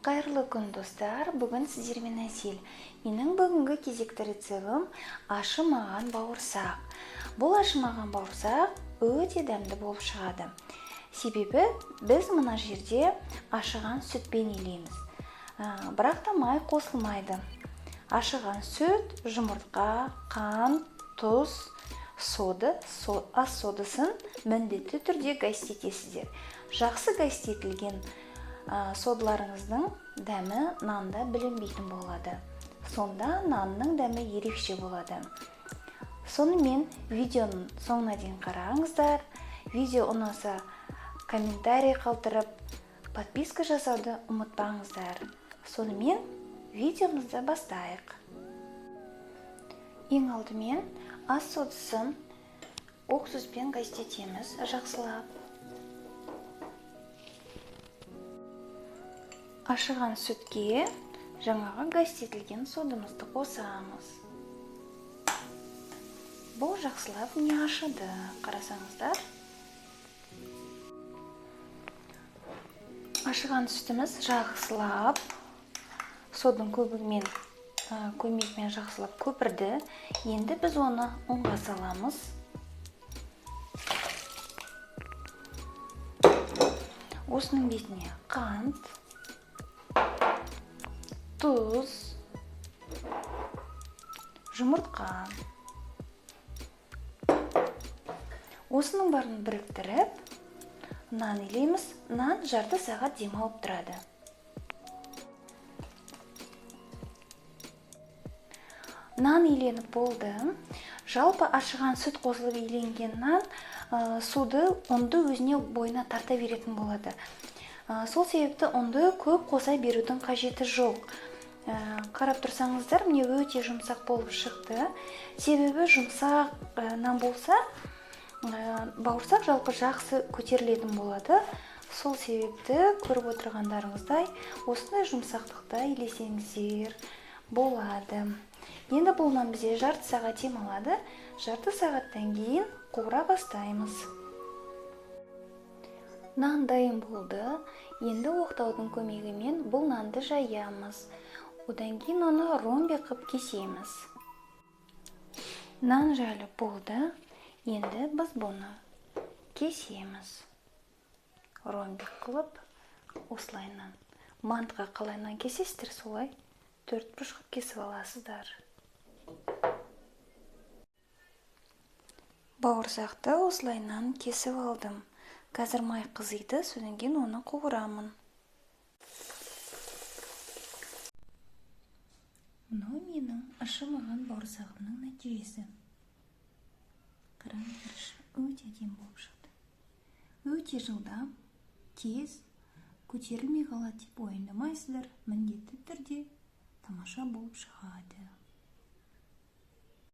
Қайырлы күн достар, бүгін сіздермен Әсел. Менің бүгінгі кезекті рецептім ашымаған бауырсақ. Бұл ашымаған бауырсақ өте дәмді болып шығады. Себебі біз мына жерде ашыған сүтпен илейміз. Бірақ та май қосылмайды. Ашыған сүт, жұмыртқа, қант, тұз, ас содасын міндетті түрде гастетесіздер. Жақсы гастетілген содаларыңыздың дәмі нанда білінбейтін болады. Сонда нанның дәмі ерекше болады. Сонымен видеоның соңына дейін қараңыздар. Видео ұнаса комментарий қалдырып, подписка жасауды ұмытпаңыздар. Сонымен видеомызды бастайық. Ең алдымен ас содасын уксуспен гастетеміз жақсылап. Ашыған сүтке жаңағы гастетілген содамызды қосамыз. Бұл жақсылап не ашыды, қарасаңыздар. Ашыған сүтіміз жақсылап соданың көмегімен жақсылап көпірді. Енді біз оны ұнға саламыз. Осының бетіне қант, тұз, жұмыртқа. Осының барын біріктіріп, нан илейміз. Нан жарты сағат демалып тұрады. Нан иленіп болды. Жалпы ашыған сүт қосылып иленген нан ұнды өзіне бойына тарта беретін болады. Сол себепті ұнды көп қоса берудің қажеті жоқ. Қарап тұрсаңыздар, міне өте жұмсақ болып шықты. Себебі жұмсақ нан болса, бауырсақ жалпы жақсы көтерілетін болады. Сол себепті көріп отырғандарыңыздай осындай жұмсақтықта илесеңіздер болады. Енді бұл нан бізде жарты сағат демалады. Жарты сағаттан кейін қуыра бастаймыз. Нан дайын болды. Енді оқтаудың көмегімен бұл нанды жаямыз. Одан кейін оны ромбе қып кесеміз. Нан жайлы болды. Енді біз бұны кесеміз. Ромбе қылып, осылайынан. Мантыға қалайынан кесесіздер, солай 4 бұрыш қып кесіп аласыздар. Бауырсақты осылайынан кесіп алдым. Қазір май қызиды, содан кейін оны қуырамын. Мынау менің ашымаған бауырсағымның нәтижесі. Қараңыздаршы, өте әдемі болып шықты. Өте жылдам, тез, көтерілмей қалады деп уайымдамайсыздар. Міндетті түрде тамаша болып шығады.